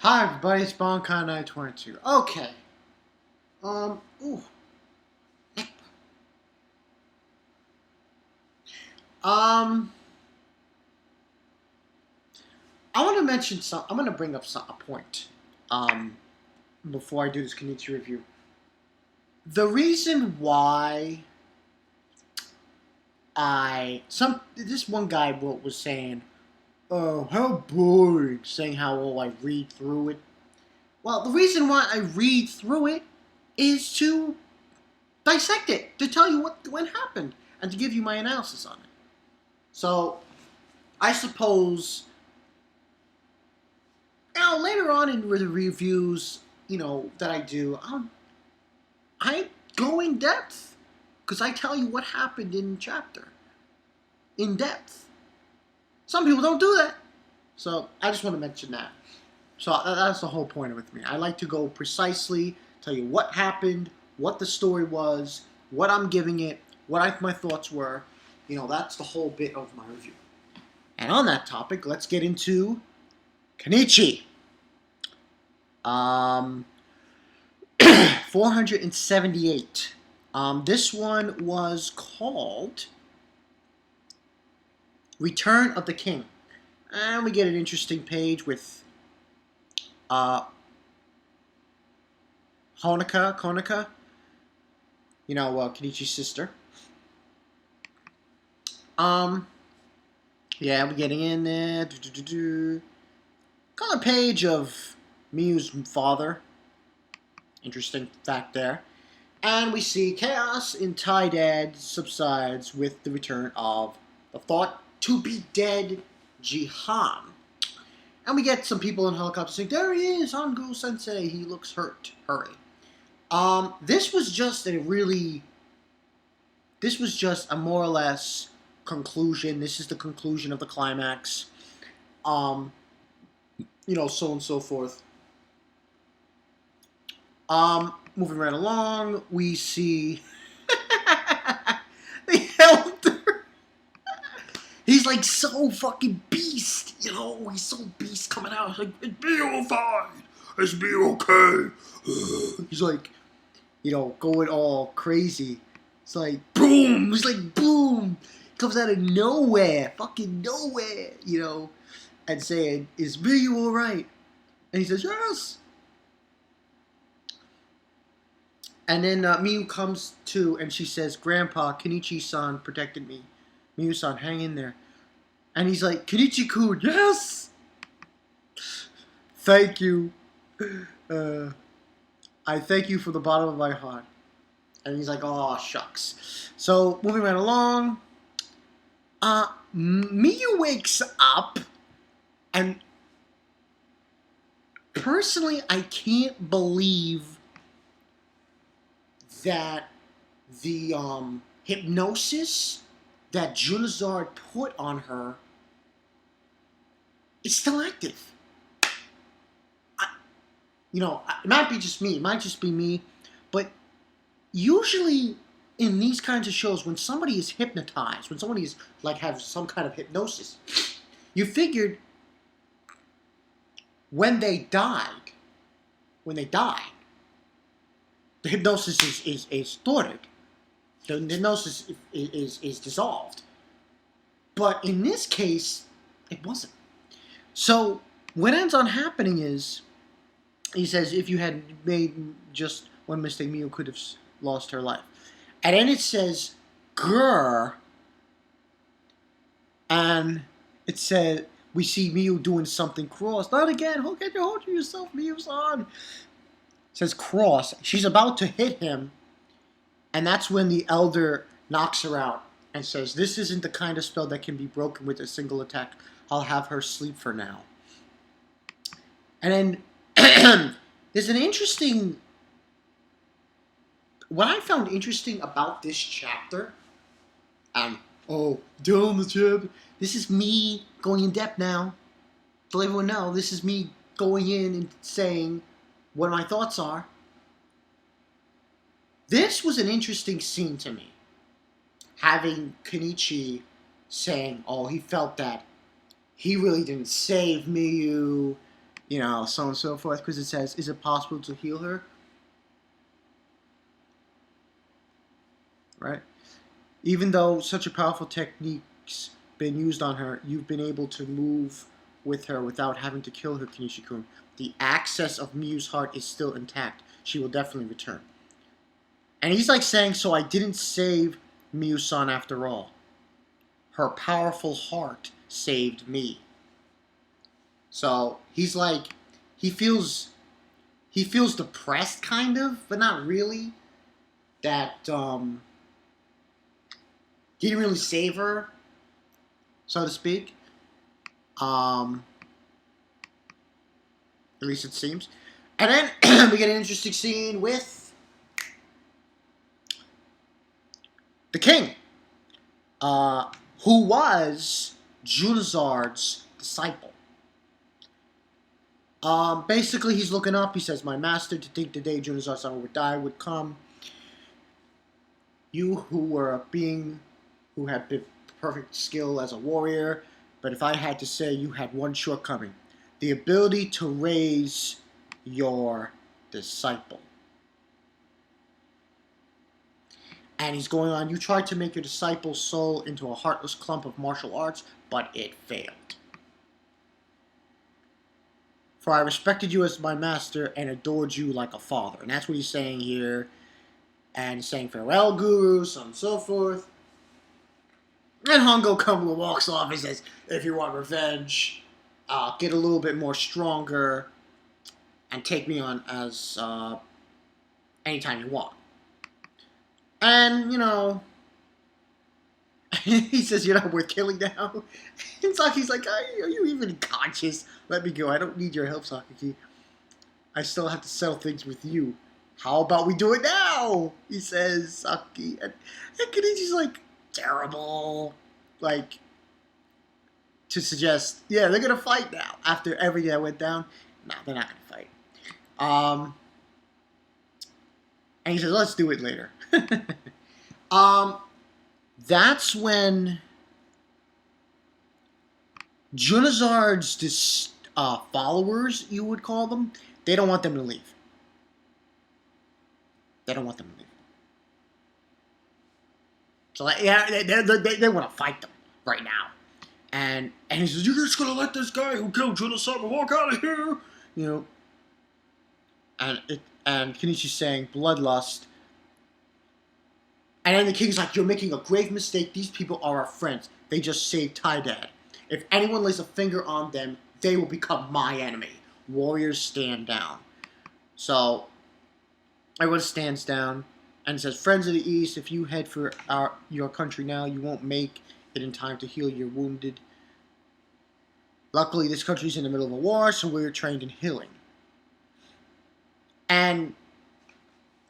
Hi everybody, it's Bonkai922. Okay. Ooh. Um, I want to mention some. I'm going to bring up a point. Um, Before I do this Kenichi review, the reason why this one guy was saying, "Oh, how boring," saying how I read through it. Well, the reason why I read through it is to dissect it, to tell you what happened, and to give you my analysis on it. So, I suppose, later on in the reviews, that I do, I go in depth because I tell you what happened in chapter in depth. Some people don't do that, so I just want to mention that. So that's the whole point with me. I like to go precisely, tell you what happened, what the story was, what I'm giving it, my thoughts were. That's the whole bit of my review. And on that topic, let's get into Kenichi. 478. This one was called Return of the King. And we get an interesting page with Konika, Kenichi's sister. Yeah, we're getting in there. Got a page of Miyu's father. Interesting fact there. And we see chaos in Tydad subsides with the return of the thought-to-be-dead Jihan. And we get some people in helicopters saying, "There he is, Hangu-sensei, he looks hurt. Hurry." This was just a more or less conclusion. This is the conclusion of the climax. So on and so forth. Moving right along, we see the elder. He's like so fucking beast, he's so beast coming out. He's like, "It's be all fine, it's be okay." He's like, going all crazy. It's like boom. He's like boom. Comes out of nowhere, fucking nowhere, and saying, "Is Miyu all right?" And he says, "Yes." And then Miyu comes to, and she says, "Grandpa, Kenichi-san protected me. Miyu-san, hang in there." And he's like, "Kenichi-kun, yes! Thank you. I thank you from the bottom of my heart." And he's like, "Oh, shucks." So, moving right along, Miyu wakes up, and personally, I can't believe that the hypnosis that Junizard put on her is still active. It might be just me. It might just be me. But usually in these kinds of shows, when somebody is hypnotized, when somebody is have some kind of hypnosis, you figured when they die, the hypnosis is thwarted. The hypnosis is dissolved. But in this case, it wasn't. So what ends on happening is, he says, "If you had made just one mistake, Miyu could have lost her life." And then it says, "Grr." And it said, we see Miyu doing something cross. "Not again. Get your hold of yourself, Miyu-san." It says cross. She's about to hit him. And that's when the elder knocks her out and says, "This isn't the kind of spell that can be broken with a single attack. I'll have her sleep for now." And then there's an interesting... What I found interesting about this chapter, down the chapter, this is me going in depth now. To let everyone know, this is me going in and saying what my thoughts are. This was an interesting scene to me. Having Kenichi saying, he felt that he really didn't save Miyu. so on and so forth, because it says, is it possible to heal her? Right? Even though such a powerful technique's been used on her, you've been able to move with her without having to kill her, Kenichi-kun. The access of Miu's heart is still intact. She will definitely return. And he's like saying, so I didn't save Miu-san after all. Her powerful heart saved me. So he's like, he feels depressed, kind of, but not really. That he didn't really save her, so to speak. At least it seems. And then we get an interesting scene with the king, who was Junazard's disciple. Basically, he's looking up. He says, "My master, to think the day Junazard-sama would die would come. You who were a being who had perfect skill as a warrior, but if I had to say, you had one shortcoming: the ability to raise your disciple." And he's going on, you tried to make your disciple's soul into a heartless clump of martial arts, but it failed. For I respected you as my master and adored you like a father. And that's what he's saying here. And he's saying, farewell, guru, so on and so forth. And Hongo Kumbo walks off and says, if you want revenge, get a little bit more stronger and take me on as anytime you want. And, he says, you're not worth killing now. And Saki's like, are you even conscious? Let me go. I don't need your help, Sakaki. I still have to settle things with you. How about we do it now? He says, Saki. And Kenichi's like, terrible. Like, to suggest, yeah, they're going to fight now. After everything that went down. No, they're not going to fight. And he says, let's do it later. That's when Junazard's followers, you would call them, they don't want them to leave. They don't want them to leave. So, yeah, they want to fight them right now. And he says, you're just going to let this guy who killed Junazard walk out of here? And Kenichi's saying, bloodlust. And then the king's like, you're making a grave mistake. These people are our friends. They just saved Tydad. If anyone lays a finger on them, they will become my enemy. Warriors stand down. So, everyone stands down and says, friends of the East, if you head for your country now, you won't make it in time to heal your wounded. Luckily, this country's in the middle of a war, so we're trained in healing. And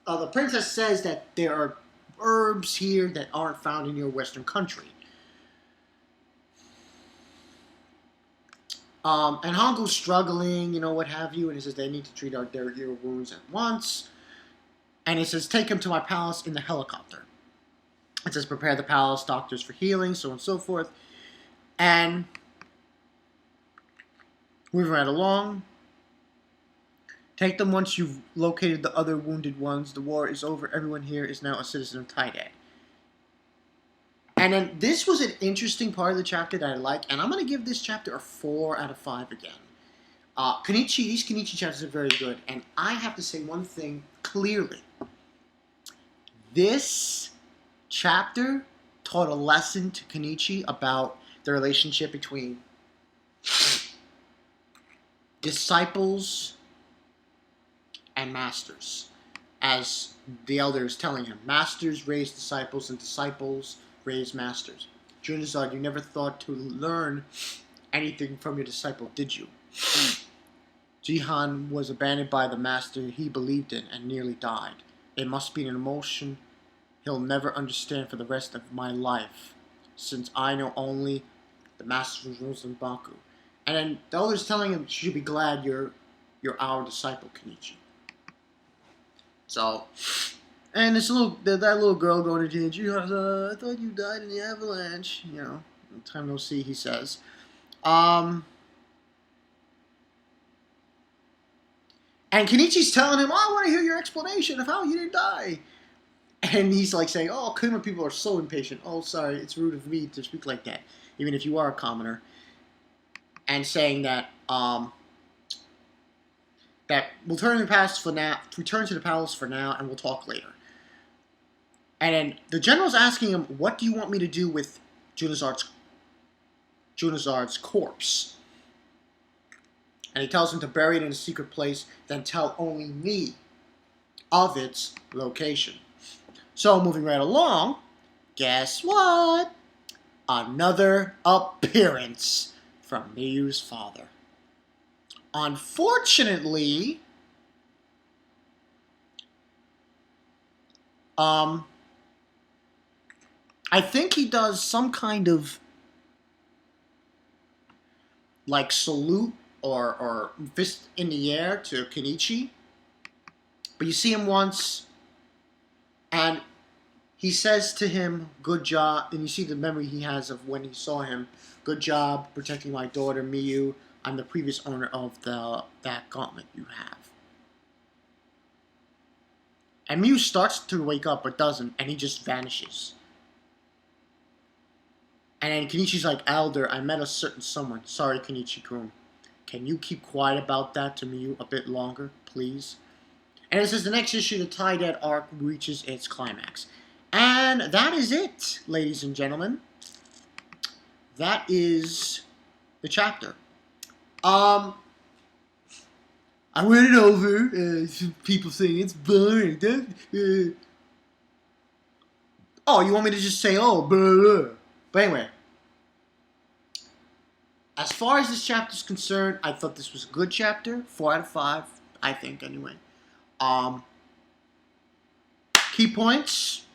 the princess says that there are herbs here that aren't found in your Western country. And Hongo's struggling, what have you, and he says they need to treat their ear wounds at once. And he says, take him to my palace in the helicopter. It says, prepare the palace doctors for healing, so on and so forth. And moving right along. Take them once you've located the other wounded ones. The war is over. Everyone here is now a citizen of Tydad. And then this was an interesting part of the chapter that I like, and I'm going to give this chapter a 4 out of 5 again. These Kenichi chapters are very good, and I have to say one thing clearly. This chapter taught a lesson to Kenichi about the relationship between disciples and masters. As the elder is telling him, masters raise disciples and disciples raise masters. Junazard, you never thought to learn anything from your disciple, did you? Jihan was abandoned by the master he believed in and nearly died. It must be an emotion he'll never understand for the rest of my life, since I know only the master's rules in Baku. And then the elder's telling him, you should be glad you're our disciple, Kenichi. So, and that little girl going to Kenichi, I thought you died in the avalanche. Time no see, he says. And Kenichi's telling him, oh, I want to hear your explanation of how you didn't die. And he's like saying, oh, Kuma people are so impatient. Oh, sorry, it's rude of me to speak like that, even if you are a commoner. And saying that that we'll return to the palace for now. Return to the palace for now, and we'll talk later. And then the general's asking him, "What do you want me to do with Junizard's corpse?" And he tells him to bury it in a secret place, then tell only me of its location. So moving right along, guess what? Another appearance from Miyu's father. Unfortunately, I think he does some kind of like salute or fist in the air to Kenichi. But you see him once, and he says to him, good job, and you see the memory he has of when he saw him, good job protecting my daughter, Miyu. I'm the previous owner of that gauntlet you have. And Miyu starts to wake up, but doesn't, and he just vanishes. And then Kenichi's like, Elder, I met a certain someone. Sorry, Kenichi-kun. Can you keep quiet about that to Miyu a bit longer, please? And it says the next issue, the tie-dead arc reaches its climax. And that is it, ladies and gentlemen. That is the chapter. I read it over. People saying it's boring. Oh, you want me to just say, oh, blah, blah. But anyway, as far as this chapter is concerned, I thought this was a good chapter. 4 out of 5, I think, anyway. Key points,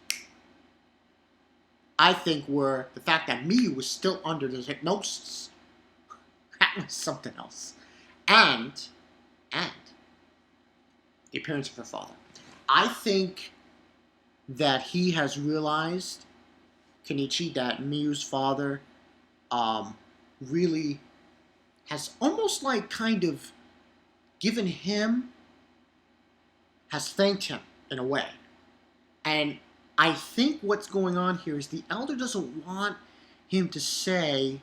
I think, were the fact that Miyu was still under the hypnosis. That was something else. And the appearance of her father. I think that he has realized, Kenichi, that Miyu's father really has almost like kind of given him, has thanked him in a way. And I think what's going on here is the elder doesn't want him to say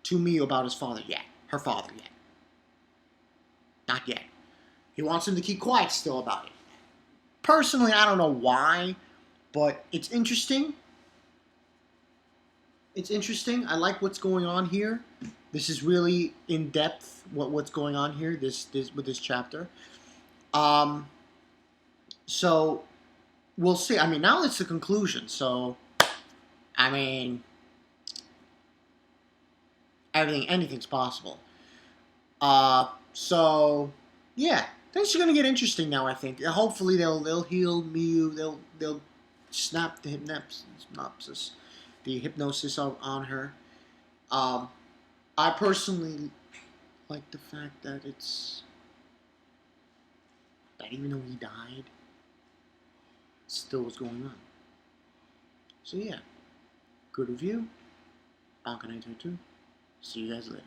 to Miyu about his father yet, her father yet. Not yet. He wants him to keep quiet still about it. Personally, I don't know why, but it's interesting. It's interesting. I like what's going on here. This is really in depth what's going on here. This with this chapter. So we'll see. I mean, now it's the conclusion. So, I mean, anything's possible. So yeah, things are gonna get interesting now. I think. Hopefully they'll heal Miyu. They'll snap the hypnosis on her. I personally like the fact that that even though he died, still was going on. So yeah, good review. Balcony 22. See you guys later.